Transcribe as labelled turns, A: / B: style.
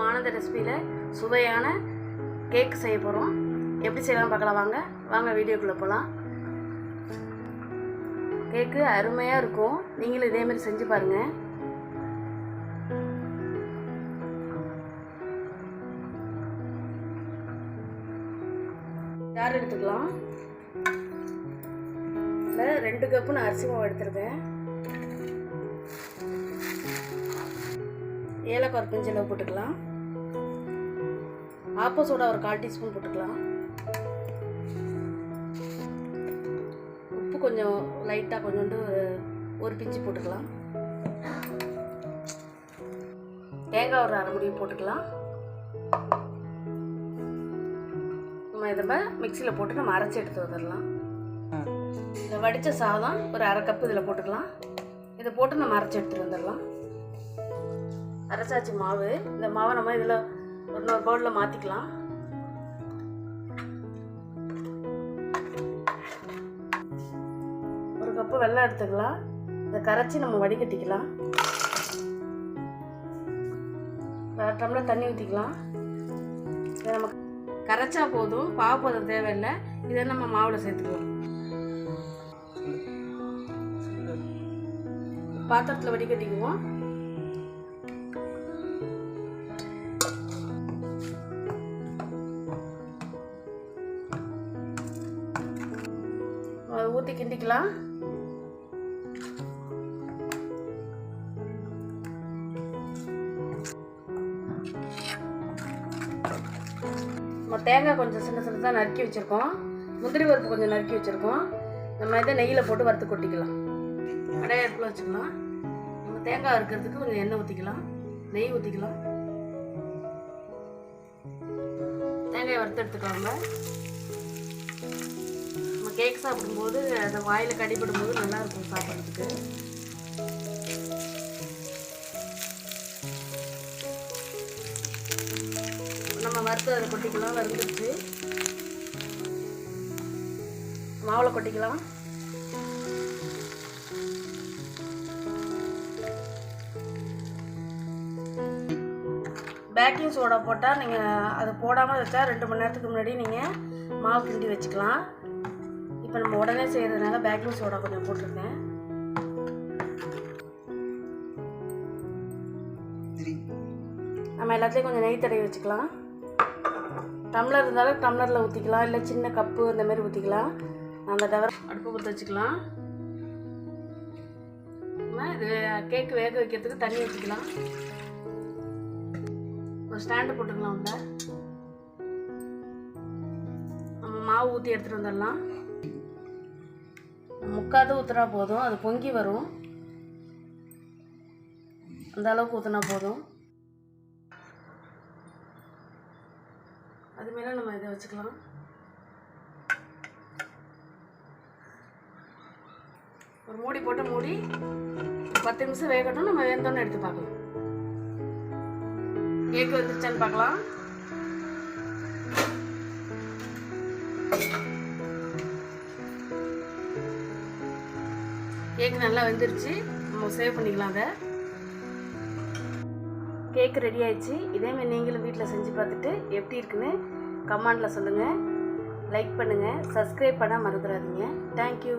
A: நம்ம ஆனந்த ரெசிபியில் சுவையான கேக் செய்ய போகிறோம். எப்படி செய்யலாம் பார்க்கலாம். வாங்க வீடியோக்குள்ளே போகலாம். கேக்கு அருமையாக இருக்கும். நீங்களும் இதேமாரி செஞ்சு பாருங்கள். ஜார் எடுத்துக்கலாம். இதில் 2 கப்பு நான் அரிசி மாவு எடுத்துருக்கேன். ஏலக்காய் ஒரு பிஞ்சளவு போட்டுக்கலாம். ஆப்ப சோடா ஒரு 1/4 டீஸ்பூன் போட்டுக்கலாம். உப்பு கொஞ்சம் லைட்டாக கொஞ்சோண்டு ஒரு பிஞ்சு போட்டுக்கலாம். தேங்காய் ஒரு 1/2 மூடி போட்டுக்கலாம். நம்ம இதை மிக்சியில் போட்டு நம்ம அரைச்சி எடுத்து வந்துடலாம். இந்த வடித்த சாதம் ஒரு 1/2 கப்பு இதில் போட்டுக்கலாம். இதை போட்டு நம்ம அரைச்சி எடுத்துகிட்டு வந்துடலாம். அரைச்சாச்சு மாவு. இந்த மாவை நம்ம இதில் இன்னொரு பவுலில் மாற்றிக்கலாம். ஒரு கப்பு வெல்லம் எடுத்துக்கலாம். இதை கரைச்சி நம்ம வடிகட்டிக்கலாம். 1/2 டம்ளர் தண்ணி ஊற்றிக்கலாம். இதை நம்ம கரைச்சா போதும், பாவப்பதம் தேவையில்லை. இதை நம்ம மாவில் சேர்த்துக்கலாம். பாத்திரத்தில் வடிகட்டிக்குவோம். ஊற்றி கிண்டிக்கலாம். நம்ம தேங்காய் கொஞ்சம் சின்ன சின்னதாக நறுக்கி வச்சுருக்கோம். முந்திரி பருப்பு கொஞ்சம் நறுக்கி வச்சுருக்கோம். நம்ம இதை நெய்யில் போட்டு வறுத்து கொட்டிக்கலாம். அடைய அடுப்பில் வச்சுக்கலாம். நம்ம தேங்காய் வறுக்கிறதுக்கு கொஞ்சம் எண்ணெய் ஊற்றிக்கலாம். நெய் ஊற்றிக்கலாம். தேங்காயை வறுத்து எடுத்துக்கலாம். நம்ம கேக் சாப்பிடும்போது அந்த வாயில் கடிபடும்போது நல்லாயிருக்கும் சாப்பிட்றதுக்கு. நம்ம வறுத்து அதை கொட்டிக்கலாம். வறுந்துருச்சு. மாவில் கொட்டிக்கலாம். பேக்கிங் சோடா போட்டால் நீங்கள் அதை போடாமல் வச்சா 2 மணி நேரத்துக்கு முன்னாடி நீங்கள் மாவு கிண்டி வச்சுக்கலாம். இப்போ நம்ம உடனே செய்கிறதுனால பேக்கிங் சோடா கொஞ்சம் போட்டிருக்கேன். நம்ம எல்லாத்தையும் கொஞ்சம் நெய் தடவி வச்சுக்கலாம். டம்ளர் இருந்தாலும் டம்ளரில் ஊற்றிக்கலாம், இல்லை சின்ன கப்பு இந்த மாதிரி ஊற்றிக்கலாம். அந்த டவர் அடுப்பு பற்ற வச்சுக்கலாம். இது கேக்கு வேக வைக்கிறதுக்கு தண்ணி வச்சுக்கலாம். ஒரு ஸ்டாண்டு போட்டுக்கலாம். உள்ள நம்ம மாவு ஊற்றி எடுத்துகிட்டு வந்துடலாம். முக்காது ஊற்றினா போதும், அது பொங்கி வரும். அந்த அளவுக்கு ஊற்றினா போதும். அது மேலே நம்ம இதை வச்சுக்கலாம். ஒரு மூடி போட்டு மூடி 10 நிமிஷம் வேகட்டும். நம்ம வெந்தோன்னு எடுத்து பார்க்கலாம். கேக்கு வந்துருச்சான்னு பார்க்கலாம். கேக்கு நல்லா வெந்துருச்சு. நம்ம சேவ் பண்ணிக்கலாம். அதை கேக் ரெடி ஆயிடுச்சு. இதேமாதிரி நீங்களும் வீட்டில் செஞ்சு பார்த்துட்டு எப்படி இருக்குன்னு கமெண்டில் சொல்லுங்கள். லைக் பண்ணுங்கள். சப்ஸ்கிரைப் பண்ண மறந்துடாதீங்க. தேங்க்யூ.